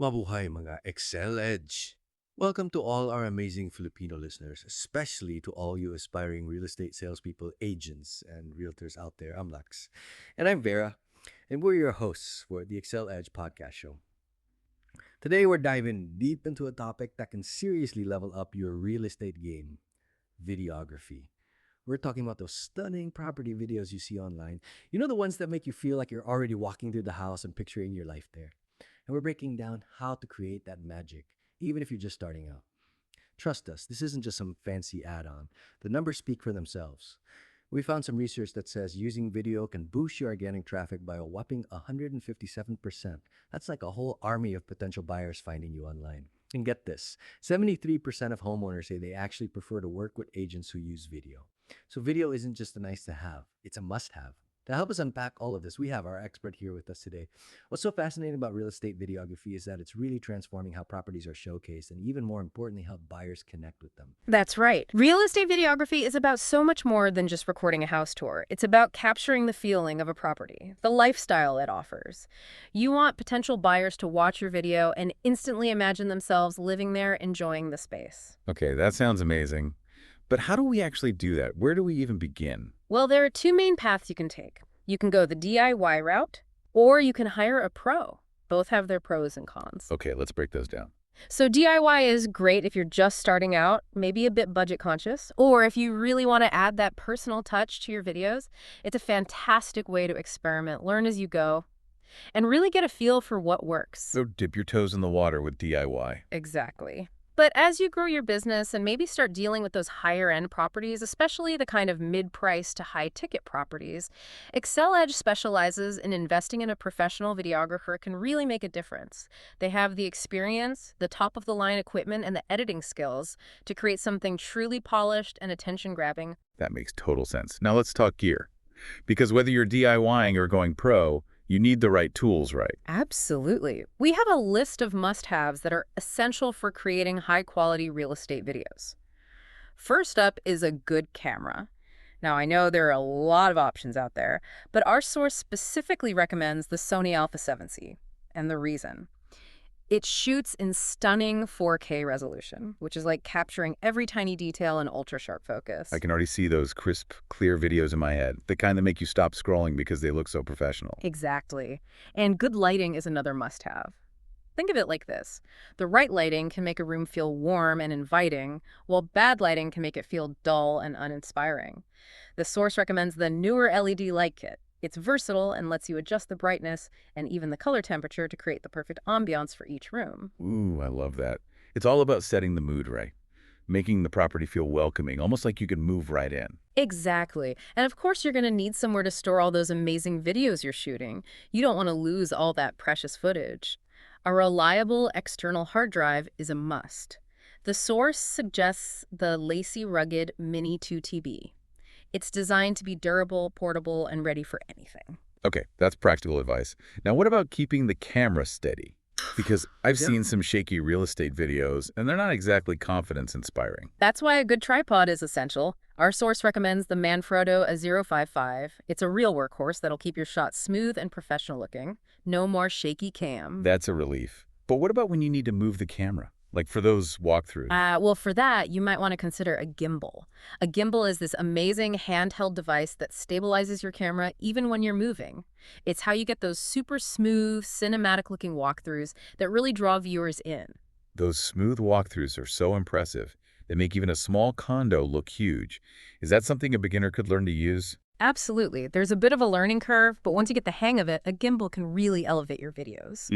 Mabuhay mga Excel Edge! Welcome to all our amazing Filipino listeners, especially to all you aspiring real estate salespeople, agents, and realtors out there. I'm Lex. And I'm Vera, and we're your hosts for the Excel Edge podcast show. Today, we're diving deep into a topic that can seriously level up your real estate game: videography. We're talking about those stunning property videos you see online. You know, the ones that make you feel like you're already walking through the house and picturing your life there. And we're breaking down how to create that magic, even if you're just starting out. Trust us, this isn't just some fancy add on. The numbers speak for themselves. We found some research that says using video can boost your organic traffic by a whopping 157%. That's like a whole army of potential buyers finding you online. And get this, 73% of homeowners say they actually prefer to work with agents who use video. So video isn't just a nice to have, it's a must have. To help us unpack all of this, we have our expert here with us today. What's so fascinating about real estate videography is that it's really transforming how properties are showcased and, even more importantly, how buyers connect with them. That's right. Real estate videography is about so much more than just recording a house tour. It's about capturing the feeling of a property, the lifestyle it offers. You want potential buyers to watch your video and instantly imagine themselves living there, enjoying the space. Okay, that sounds amazing. But how do we actually do that? Where do we even begin? Well, there are two main paths you can take. You can go the DIY route, or you can hire a pro. Both have their pros and cons. Okay, let's break those down. So DIY is great if you're just starting out, maybe a bit budget conscious, or if you really want to add that personal touch to your videos. It's a fantastic way to experiment, learn as you go, and really get a feel for what works. So dip your toes in the water with DIY. Exactly. But as you grow your business and maybe start dealing with those higher-end properties, especially the kind of mid-price to high-ticket properties, Excel Edge specializes in investing in a professional videographer can really make a difference. They have the experience, the top-of-the-line equipment, and the editing skills to create something truly polished and attention-grabbing. That makes total sense. Now let's talk gear. Because whether you're DIYing or going pro, you need the right tools, right? Absolutely. We have a list of must-haves that are essential for creating high-quality real estate videos. First up is a good camera. Now, I know there are a lot of options out there, but our source specifically recommends the Sony Alpha 7C. And the reason: it shoots in stunning 4K resolution, which is like capturing every tiny detail in ultra-sharp focus. I can already see those crisp, clear videos in my head, the kind that make you stop scrolling because they look so professional. Exactly. And good lighting is another must-have. Think of it like this. The right lighting can make a room feel warm and inviting, while bad lighting can make it feel dull and uninspiring. The source recommends the newer LED light kit. It's versatile and lets you adjust the brightness and even the color temperature to create the perfect ambiance for each room. Ooh, I love that. It's all about setting the mood right, making the property feel welcoming, almost like you can move right in. Exactly. And of course, you're going to need somewhere to store all those amazing videos you're shooting. You don't want to lose all that precious footage. A reliable external hard drive is a must. The source suggests the Lacy Rugged Mini 2TB. It's designed to be durable, portable, and ready for anything. Okay, that's practical advice. Now, what about keeping the camera steady? Because I've seen some shaky real estate videos, and they're not exactly confidence-inspiring. That's why a good tripod is essential. Our source recommends the Manfrotto A055. It's a real workhorse that'll keep your shots smooth and professional-looking. No more shaky cam. That's a relief. But what about when you need to move the camera? Like for those walkthroughs? Well, for that, you might want to consider a gimbal. A gimbal is this amazing handheld device that stabilizes your camera even when you're moving. It's how you get those super smooth, cinematic-looking walkthroughs that really draw viewers in. Those smooth walkthroughs are so impressive. They make even a small condo look huge. Is that something a beginner could learn to use? Absolutely. There's a bit of a learning curve, but once you get the hang of it, a gimbal can really elevate your videos.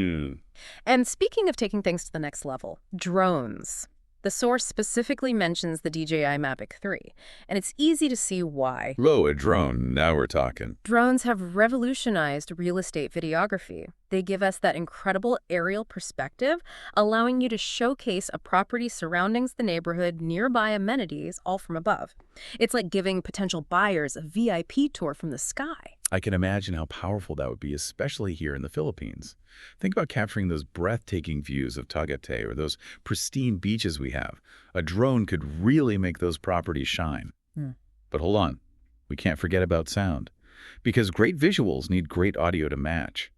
And speaking of taking things to the next level, drones. The source specifically mentions the DJI Mavic 3, and it's easy to see why. Whoa, a drone. Now we're talking. Drones have revolutionized real estate videography. They give us that incredible aerial perspective, allowing you to showcase a property's surroundings, the neighborhood, nearby amenities, all from above. It's like giving potential buyers a VIP tour from the sky. I can imagine how powerful that would be, especially here in the Philippines. Think about capturing those breathtaking views of Tagaytay or those pristine beaches we have. A drone could really make those properties shine. But hold on, we can't forget about sound. Because great visuals need great audio to match.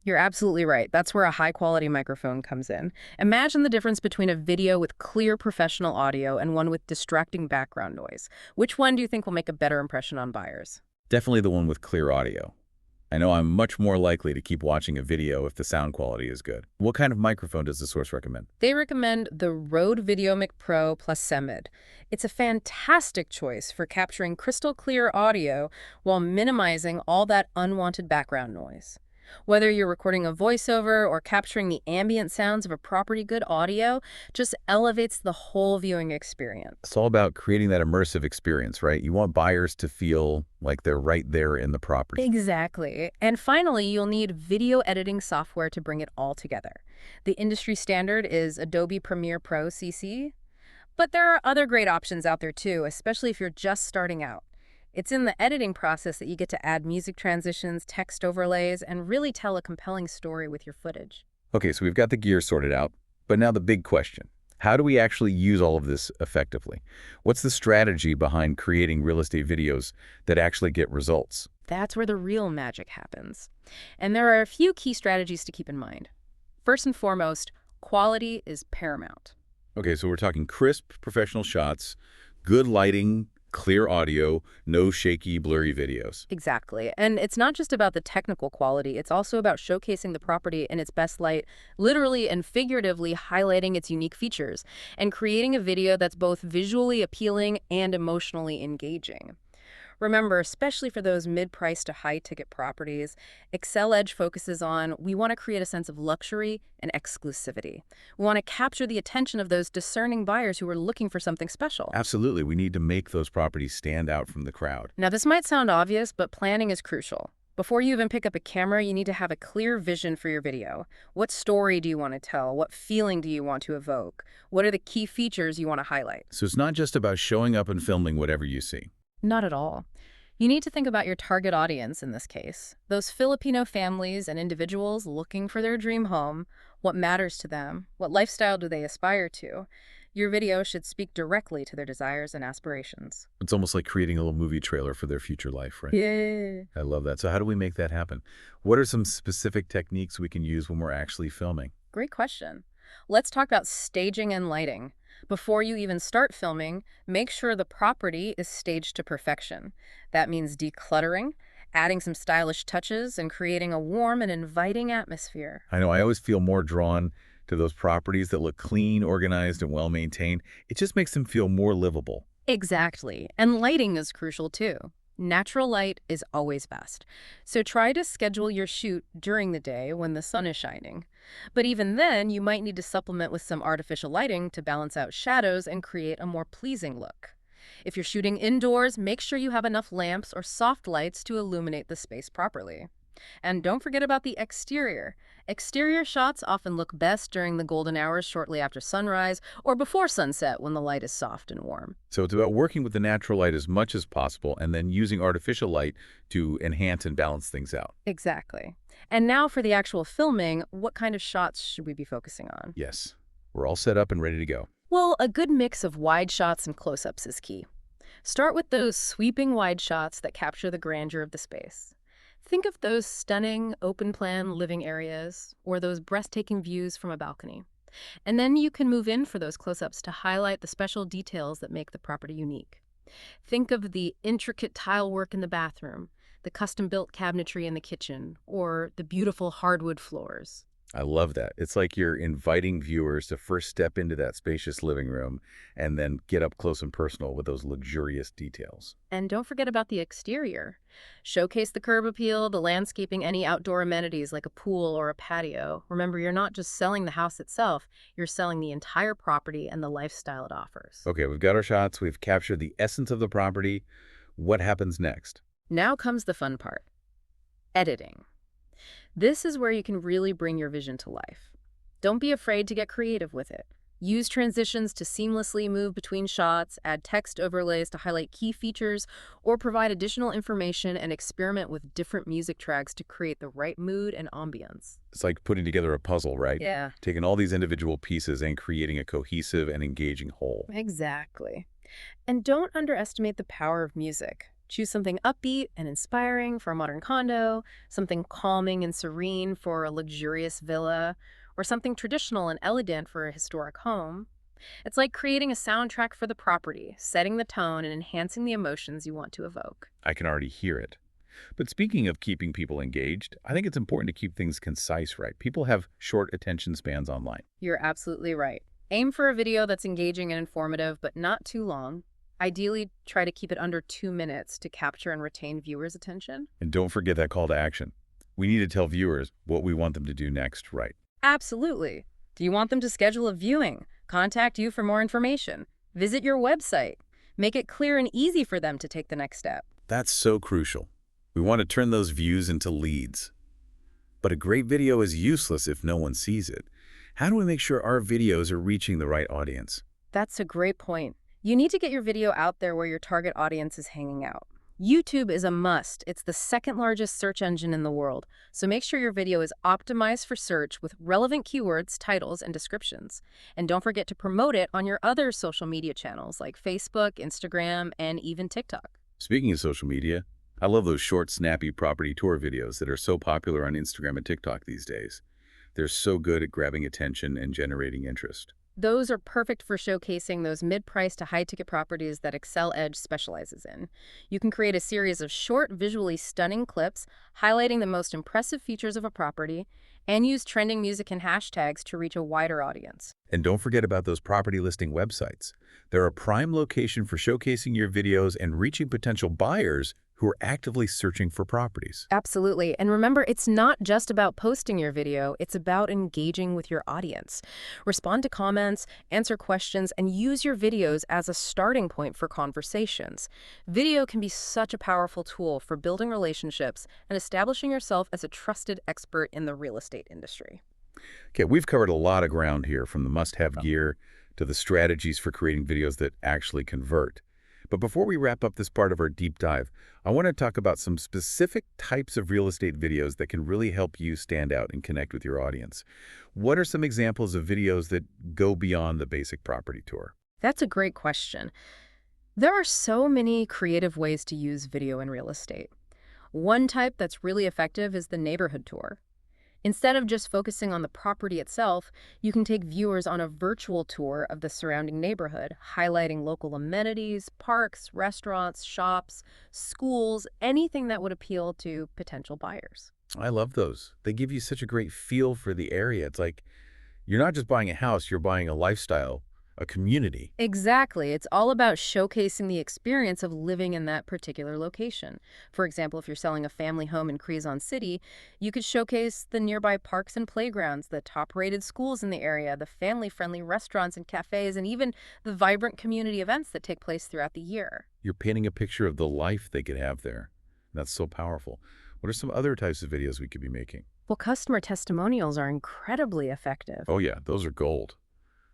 You're absolutely right. That's where a high-quality microphone comes in. Imagine the difference between a video with clear professional audio and one with distracting background noise. Which one do you think will make a better impression on buyers? Definitely the one with clear audio. I know I'm much more likely to keep watching a video if the sound quality is good. What kind of microphone does the source recommend? They recommend the Rode VideoMic Pro plus Semid. It's a fantastic choice for capturing crystal clear audio while minimizing all that unwanted background noise. Whether you're recording a voiceover or capturing the ambient sounds of a property, good audio just elevates the whole viewing experience. It's all about creating that immersive experience, right? You want buyers to feel like they're right there in the property. Exactly. And finally, you'll need video editing software to bring it all together. The industry standard is Adobe Premiere Pro CC, but there are other great options out there too, especially if you're just starting out. It's in the editing process that you get to add music transitions, text overlays, and really tell a compelling story with your footage. Okay, so we've got the gear sorted out, but now the big question. How do we actually use all of this effectively? What's the strategy behind creating real estate videos that actually get results? That's where the real magic happens. And there are a few key strategies to keep in mind. First and foremost, quality is paramount. Okay, so we're talking crisp, professional shots, good lighting, clear audio, no shaky, blurry videos. Exactly. And it's not just about the technical quality, it's also about showcasing the property in its best light, literally and figuratively highlighting its unique features, and creating a video that's both visually appealing and emotionally engaging. Remember, especially for those mid-price to high-ticket properties, Excel Edge focuses on we want to create a sense of luxury and exclusivity. We want to capture the attention of those discerning buyers who are looking for something special. Absolutely, we need to make those properties stand out from the crowd. Now, this might sound obvious, but planning is crucial. Before you even pick up a camera, you need to have a clear vision for your video. What story do you want to tell? What feeling do you want to evoke? What are the key features you want to highlight? So it's not just about showing up and filming whatever you see. Not at all. You need to think about your target audience in this case. Those Filipino families and individuals looking for their dream home, what matters to them, what lifestyle do they aspire to. Your video should speak directly to their desires and aspirations. It's almost like creating a little movie trailer for their future life, right? Yeah. I love that. So how do we make that happen? What are some specific techniques we can use when we're actually filming? Great question. Let's talk about staging and lighting. Before you even start filming, make sure the property is staged to perfection. That means decluttering, adding some stylish touches, and creating a warm and inviting atmosphere. I know I always feel more drawn to those properties that look clean, organized, and well-maintained. It just makes them feel more livable. Exactly. And lighting is crucial too. Natural light is always best. So try to schedule your shoot during the day when the sun is shining. But even then, you might need to supplement with some artificial lighting to balance out shadows and create a more pleasing look. If you're shooting indoors, make sure you have enough lamps or soft lights to illuminate the space properly. And don't forget about the exterior. Exterior shots often look best during the golden hours shortly after sunrise or before sunset when the light is soft and warm. So it's about working with the natural light as much as possible and then using artificial light to enhance and balance things out. Exactly. And now for the actual filming, what kind of shots should we be focusing on? Yes, we're all set up and ready to go. Well, a good mix of wide shots and close-ups is key. Start with those sweeping wide shots that capture the grandeur of the space. Think of those stunning open-plan living areas or those breathtaking views from a balcony. And then you can move in for those close-ups to highlight the special details that make the property unique. Think of the intricate tile work in the bathroom, the custom-built cabinetry in the kitchen, or the beautiful hardwood floors. I love that. It's like you're inviting viewers to first step into that spacious living room and then get up close and personal with those luxurious details. And don't forget about the exterior. Showcase the curb appeal, the landscaping, any outdoor amenities like a pool or a patio. Remember, you're not just selling the house itself, you're selling the entire property and the lifestyle it offers. Okay, we've got our shots. We've captured the essence of the property. What happens next? Now comes the fun part. Editing. This is where you can really bring your vision to life. Don't be afraid to get creative with it. Use transitions to seamlessly move between shots, add text overlays to highlight key features, or provide additional information and experiment with different music tracks to create the right mood and ambience. It's like putting together a puzzle, right? Yeah, Taking all these individual pieces and creating a cohesive and engaging whole. exactly. And don't underestimate the power of music. Choose something upbeat and inspiring for a modern condo, something calming and serene for a luxurious villa, or something traditional and elegant for a historic home. It's like creating a soundtrack for the property, setting the tone and enhancing the emotions you want to evoke. I can already hear it. But speaking of keeping people engaged, I think it's important to keep things concise, right? People have short attention spans online. You're absolutely right. Aim for a video that's engaging and informative, but not too long. Ideally, try to keep it under 2 minutes to capture and retain viewers' attention. And don't forget that call to action. We need to tell viewers what we want them to do next, right? Absolutely. Do you want them to schedule a viewing? Contact you for more information. Visit your website. Make it clear and easy for them to take the next step. That's so crucial. We want to turn those views into leads. But a great video is useless if no one sees it. How do we make sure our videos are reaching the right audience? That's a great point. You need to get your video out there where your target audience is hanging out. YouTube is a must. It's the second largest search engine in the world, so make sure your video is optimized for search with relevant keywords, titles, and descriptions. And don't forget to promote it on your other social media channels like Facebook, Instagram, and even TikTok. Speaking of social media, I love those short, snappy property tour videos that are so popular on Instagram and TikTok these days. They're so good at grabbing attention and generating interest. Those are perfect for showcasing those mid-price to high-ticket properties that Excel Edge specializes in. You can create a series of short, visually stunning clips highlighting the most impressive features of a property and use trending music and hashtags to reach a wider audience. And don't forget about those property listing websites. They're a prime location for showcasing your videos and reaching potential buyers who are actively searching for properties. Absolutely. And remember, it's not just about posting your video, it's about engaging with your audience. Respond to comments, answer questions, and use your videos as a starting point for conversations. Video can be such a powerful tool for building relationships and establishing yourself as a trusted expert in the real estate industry. Okay, we've covered a lot of ground here, from the must-have gear to the strategies for creating videos that actually convert. But before we wrap up this part of our deep dive, I want to talk about some specific types of real estate videos that can really help you stand out and connect with your audience. What are some examples of videos that go beyond the basic property tour? That's a great question. There are so many creative ways to use video in real estate. One type that's really effective is the neighborhood tour. Instead of just focusing on the property itself, you can take viewers on a virtual tour of the surrounding neighborhood, highlighting local amenities, parks, restaurants, shops, schools, anything that would appeal to potential buyers. I love those. They give you such a great feel for the area. It's like you're not just buying a house, you're buying a lifestyle, a community. Exactly. It's all about showcasing the experience of living in that particular location. For example, if you're selling a family home in Quezon City, you could showcase the nearby parks and playgrounds, the top-rated schools in the area, the family-friendly restaurants and cafes, and even the vibrant community events that take place throughout the year. You're painting a picture of the life they could have there. That's so powerful. What are some other types of videos we could be making? Well, customer testimonials are incredibly effective. Oh yeah, those are gold.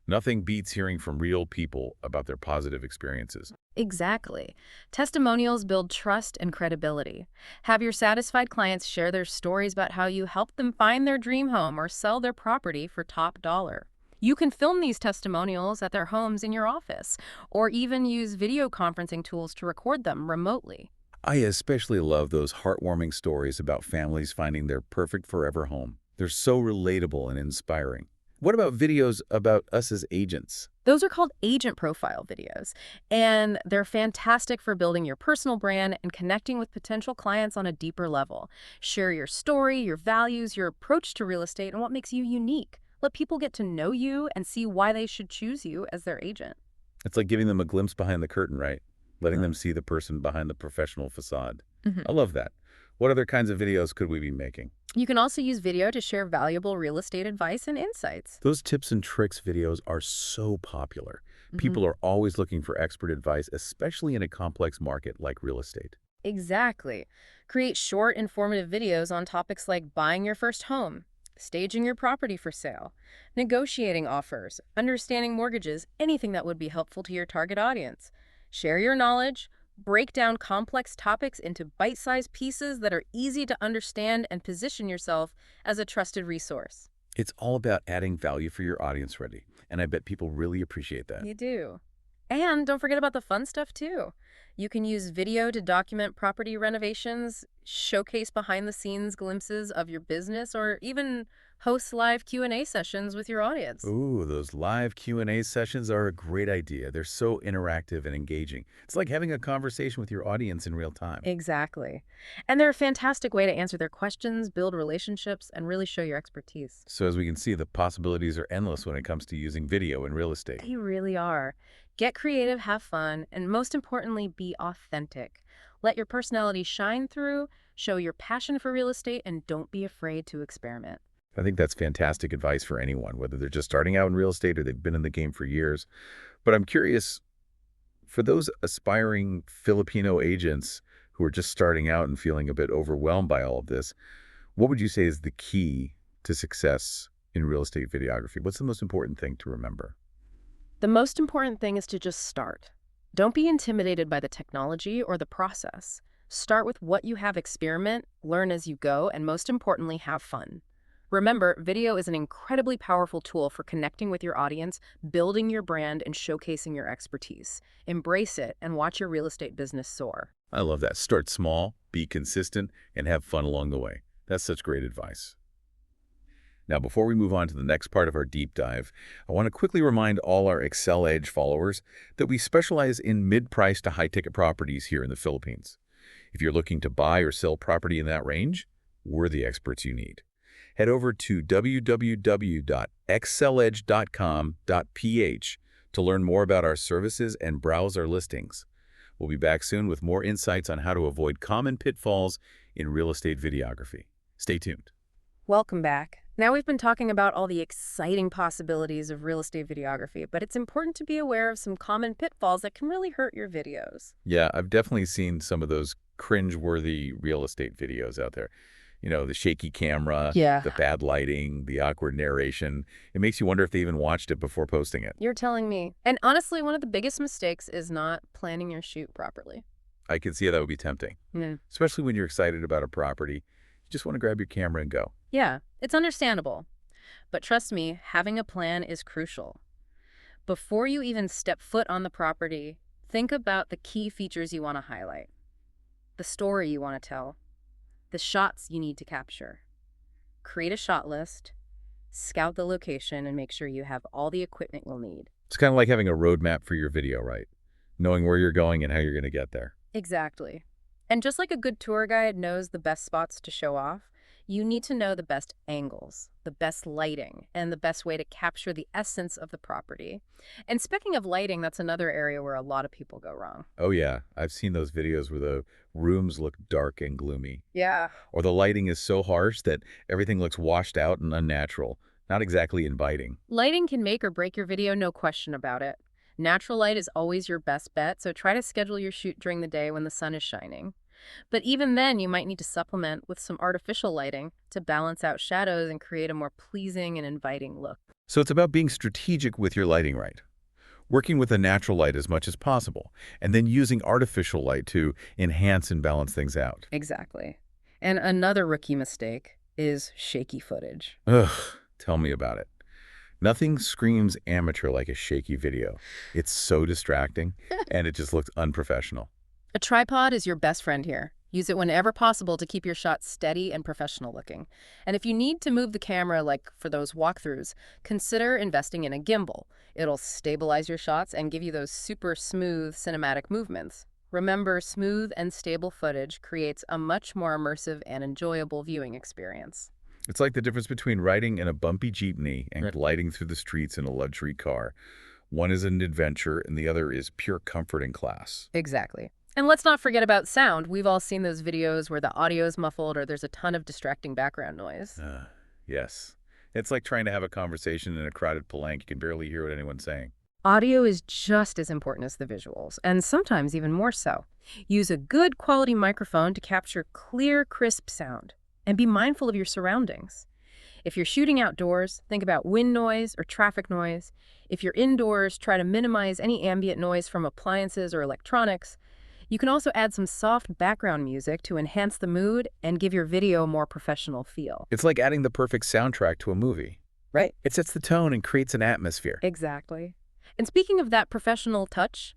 Nothing beats hearing from real people about their positive experiences. Exactly. Testimonials build trust and credibility. Have your satisfied clients share their stories about how you helped them find their dream home or sell their property for top dollar. You can film these testimonials at their homes in your office, or even use video conferencing tools to record them remotely. I especially love those heartwarming stories about families finding their perfect forever home. They're so relatable and inspiring. What about videos about us as agents? Those are called agent profile videos, and they're fantastic for building your personal brand and connecting with potential clients on a deeper level. Share your story, your values, your approach to real estate, and what makes you unique. Let people get to know you and see why they should choose you as their agent. It's like giving them a glimpse behind the curtain, right? Letting them see the person behind the professional facade. Mhm. I love that. What other kinds of videos could we be making? You can also use video to share valuable real estate advice and insights. Those tips and tricks videos are so popular. People are always looking for expert advice, especially in a complex market like real estate. Exactly. Create short, informative videos on topics like buying your first home, staging your property for sale, negotiating offers, understanding mortgages, anything that would be helpful to your target audience. Share your knowledge, break down complex topics into bite-sized pieces that are easy to understand, and position yourself as a trusted resource. It's all about adding value for your audience, Reddy, and I bet people really appreciate that. You do. And don't forget about the fun stuff too. You can use video to document property renovations, showcase behind-the-scenes glimpses of your business, or even host live Q&A sessions with your audience. Ooh, those live Q&A sessions are a great idea. They're so interactive and engaging. It's like having a conversation with your audience in real time. Exactly. And they're a fantastic way to answer their questions, build relationships, and really show your expertise. So as we can see, the possibilities are endless when it comes to using video in real estate. They really are. Get creative, have fun, and most importantly, be authentic. Let your personality shine through, show your passion for real estate, and don't be afraid to experiment. I think that's fantastic advice for anyone, whether they're just starting out in real estate or they've been in the game for years. But I'm curious, for those aspiring Filipino agents who are just starting out and feeling a bit overwhelmed by all of this, what would you say is the key to success in real estate videography? What's the most important thing to remember? The most important thing is to just start. Don't be intimidated by the technology or the process. Start with what you have, experiment, learn as you go, and most importantly, have fun. Remember, video is an incredibly powerful tool for connecting with your audience, building your brand, and showcasing your expertise. Embrace it and watch your real estate business soar. I love that. Start small, be consistent, and have fun along the way. That's such great advice. Now, before we move on to the next part of our deep dive, I want to quickly remind all our Excel Edge followers that we specialize in mid-price to high-ticket properties here in the Philippines. If you're looking to buy or sell property in that range, we're the experts you need. Head over to www.exceledge.com.ph to learn more about our services and browse our listings. We'll be back soon with more insights on how to avoid common pitfalls in real estate videography. Stay tuned. Welcome back. Now we've been talking about all the exciting possibilities of real estate videography, but it's important to be aware of some common pitfalls that can really hurt your videos. Yeah, I've definitely seen some of those cringe-worthy real estate videos out there. You know, the shaky camera, Yeah. the bad lighting, the awkward narration. It makes you wonder if they even watched it before posting it. You're telling me. And honestly, one of the biggest mistakes is not planning your shoot properly. I can see how that would be tempting, especially when you're excited about a property. You just want to grab your camera and go. Yeah, it's understandable. But trust me, having a plan is crucial. Before you even step foot on the property, think about the key features you want to highlight, the story you want to tell, the shots you need to capture. Create a shot list, scout the location, and make sure you have all the equipment you'll need. It's kind of like having a roadmap for your video, right? Knowing where you're going and how you're going to get there. Exactly. And just like a good tour guide knows the best spots to show off, you need to know the best angles, the best lighting, and the best way to capture the essence of the property. And speaking of lighting, that's another area where a lot of people go wrong. Oh yeah, I've seen those videos where the rooms look dark and gloomy. Yeah. Or the lighting is so harsh that everything looks washed out and unnatural. Not exactly inviting. Lighting can make or break your video, no question about it. Natural light is always your best bet, so try to schedule your shoot during the day when the sun is shining. But even then, you might need to supplement with some artificial lighting to balance out shadows and create a more pleasing and inviting look. So it's about being strategic with your lighting, right? Working with a natural light as much as possible, and then using artificial light to enhance and balance things out. Exactly. And another rookie mistake is shaky footage. Ugh, tell me about it. Nothing screams amateur like a shaky video. It's so distracting, and it just looks unprofessional. A tripod is your best friend here. Use it whenever possible to keep your shots steady and professional looking. And if you need to move the camera, like for those walkthroughs, consider investing in a gimbal. It'll stabilize your shots and give you those super smooth cinematic movements. Remember, smooth and stable footage creates a much more immersive and enjoyable viewing experience. It's like the difference between riding in a bumpy jeepney and gliding through the streets in a luxury car. One is an adventure, and the other is pure comfort and class. Exactly. And let's not forget about sound. We've all seen those videos where the audio is muffled or there's a ton of distracting background noise. Yes. It's like trying to have a conversation in a crowded palanque. You can barely hear what anyone's saying. Audio is just as important as the visuals, and sometimes even more so. Use a good quality microphone to capture clear, crisp sound, and be mindful of your surroundings. If you're shooting outdoors, think about wind noise or traffic noise. If you're indoors, try to minimize any ambient noise from appliances or electronics. You can also add some soft background music to enhance the mood and give your video a more professional feel. It's like adding the perfect soundtrack to a movie. Right. It sets the tone and creates an atmosphere. Exactly. And speaking of that professional touch,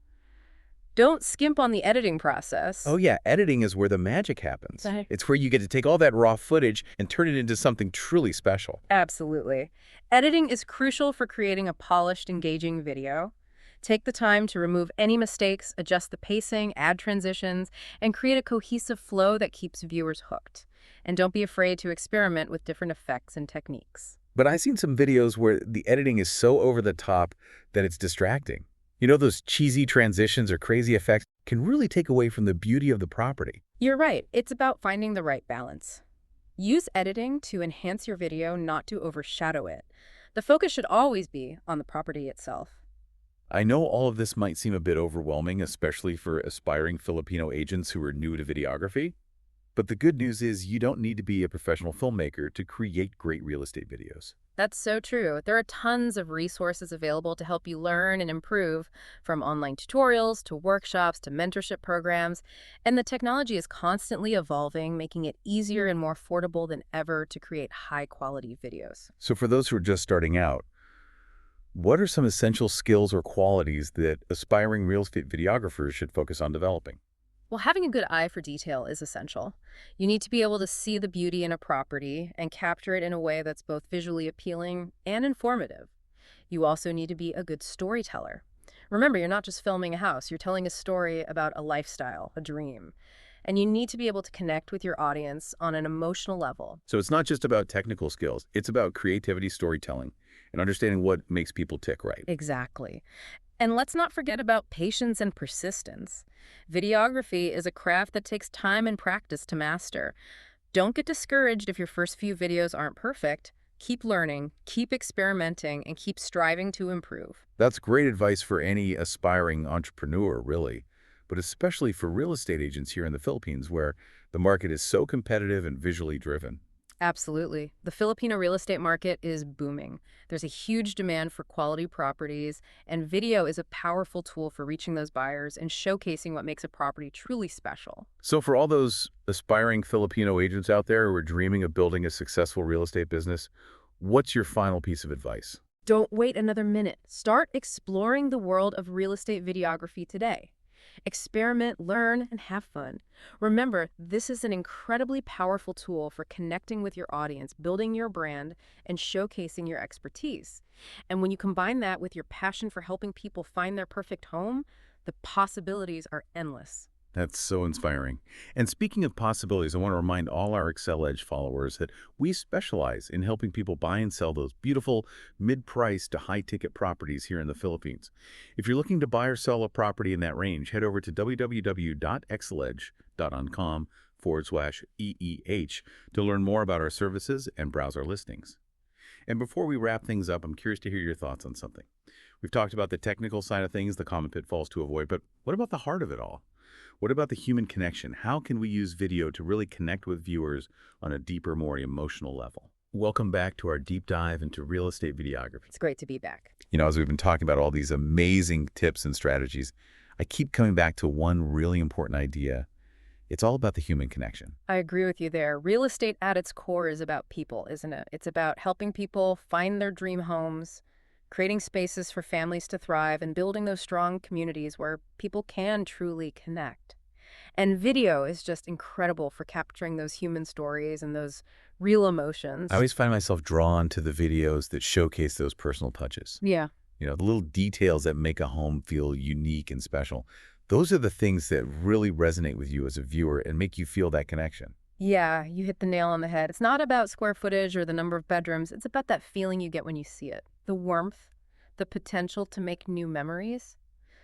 don't skimp on the editing Oh process. yeah, editing is where the magic happens. Right. It's where you get to take all that raw footage and turn it into something truly special. Absolutely. Editing is crucial for creating a polished, engaging video. Take the time to remove any mistakes, adjust the pacing, add transitions, and create a cohesive flow that keeps viewers hooked. And don't be afraid to experiment with different effects and techniques. But I've seen some videos where the editing is so over the top that it's distracting. You know, those cheesy transitions or crazy effects can really take away from the beauty of the property. You're right. It's about finding the right balance. Use editing to enhance your video, not to overshadow it. The focus should always be on the property itself. I know all of this might seem a bit overwhelming, especially for aspiring Filipino agents who are new to videography. But the good news is you don't need to be a professional filmmaker to create great real estate videos. That's so true. There are tons of resources available to help you learn and improve, from online tutorials to workshops to mentorship programs. And the technology is constantly evolving, making it easier and more affordable than ever to create high-quality videos. So for those who are just starting out, what are some essential skills or qualities that aspiring real estate videographers should focus on developing? Well, having a good eye for detail is essential. You need to be able to see the beauty in a property and capture it in a way that's both visually appealing and informative. You also need to be a good storyteller. Remember, you're not just filming a house, you're telling a story about a lifestyle, a dream. And you need to be able to connect with your audience on an emotional level. So it's not just about technical skills, it's about creativity, storytelling, and understanding what makes people tick right. Exactly. And let's not forget about patience and persistence. Videography is a craft that takes time and practice to master. Don't get discouraged if your first few videos aren't perfect. Keep learning, keep experimenting, and keep striving to improve. That's great advice for any aspiring entrepreneur, really, but especially for real estate agents here in the Philippines where the market is so competitive and visually driven. Absolutely. The Filipino real estate market is booming. There's a huge demand for quality properties, and video is a powerful tool for reaching those buyers and showcasing what makes a property truly special. So for all those aspiring Filipino agents out there who are dreaming of building a successful real estate business, what's your final piece of advice? Don't wait another minute. Start exploring the world of real estate videography today. Experiment, learn, and have fun. Remember, this is an incredibly powerful tool for connecting with your audience, building your brand, and showcasing your expertise. And when you combine that with your passion for helping people find their perfect home, the possibilities are endless. That's so inspiring. And speaking of possibilities, I want to remind all our Excel Edge followers that we specialize in helping people buy and sell those beautiful mid-price to high-ticket properties here in the Philippines. If you're looking to buy or sell a property in that range, head over to www.exceledge.com/EEH to learn more about our services and browse our listings. And before we wrap things up, I'm curious to hear your thoughts on something. We've talked about the technical side of things, the common pitfalls to avoid, but what about the heart of it all? What about the human connection? How can we use video to really connect with viewers on a deeper, more emotional level? Welcome back to our deep dive into real estate videography. It's great to be back. You know, as we've been talking about all these amazing tips and strategies, I keep coming back to one really important idea. It's all about the human connection. I agree with you there. Real estate at its core is about people, isn't it? It's about helping people find their dream homes, creating spaces for families to thrive, and building those strong communities where people can truly connect. And video is just incredible for capturing those human stories and those real emotions. I always find myself drawn to the videos that showcase those personal touches. Yeah. You know, the little details that make a home feel unique and special. Those are the things that really resonate with you as a viewer and make you feel that connection. Yeah, you hit the nail on the head. It's not about square footage or the number of bedrooms. It's about that feeling you get when you see it. The warmth, the potential to make new memories.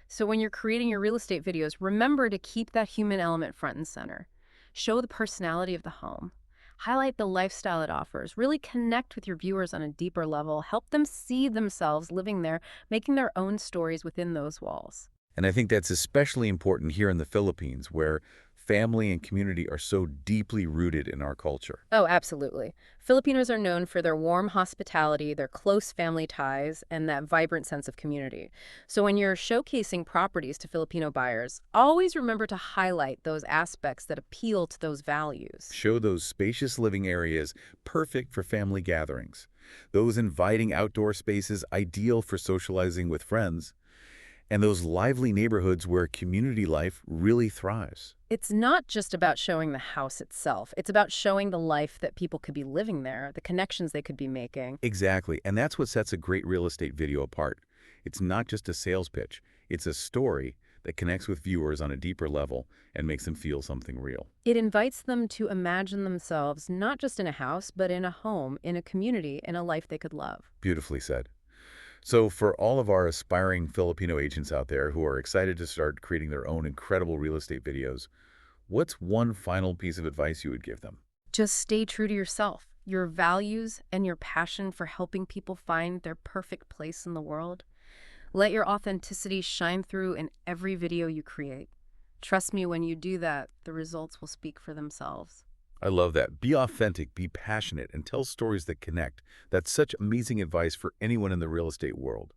So when you're creating your real estate videos, remember to keep that human element front and center. Show the personality of the home. Highlight the lifestyle it offers. Really connect with your viewers on a deeper level. Help them see themselves living there, making their own stories within those walls. And I think that's especially important here in the Philippines, where family and community are so deeply rooted in our culture. Oh, absolutely. Filipinos are known for their warm hospitality, their close family ties, and that vibrant sense of community. So when you're showcasing properties to Filipino buyers, always remember to highlight those aspects that appeal to those values. Show those spacious living areas perfect for family gatherings. Those inviting outdoor spaces ideal for socializing with friends, and those lively neighborhoods where community life really thrives. It's not just about showing the house itself. It's about showing the life that people could be living there, the connections they could be making. Exactly, and that's what sets a great real estate video apart. It's not just a sales pitch. It's a story that connects with viewers on a deeper level and makes them feel something real. It invites them to imagine themselves not just in a house, but in a home, in a community, in a life they could love. Beautifully said. So for all of our aspiring Filipino agents out there who are excited to start creating their own incredible real estate videos, what's one final piece of advice you would give them? Just stay true to yourself, your values, and your passion for helping people find their perfect place in the world. Let your authenticity shine through in every video you create. Trust me, when you do that, the results will speak for themselves. I love that. Be authentic, be passionate, and tell stories that connect. That's such amazing advice for anyone in the real estate world.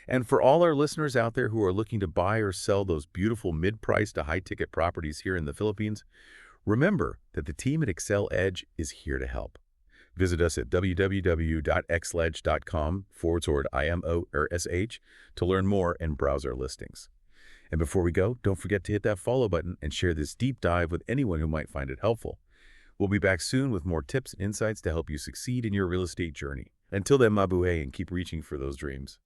And for all our listeners out there who are looking to buy or sell those beautiful mid-price to high-ticket properties here in the Philippines, remember that the team at Excel Edge is here to help. Visit us at www.xledge.com/IMORSH to learn more and browse our listings. And before we go, don't forget to hit that follow button and share this deep dive with anyone who might find it helpful. We'll be back soon with more tips and insights to help you succeed in your real estate journey. Until then, mabuhay and keep reaching for those dreams.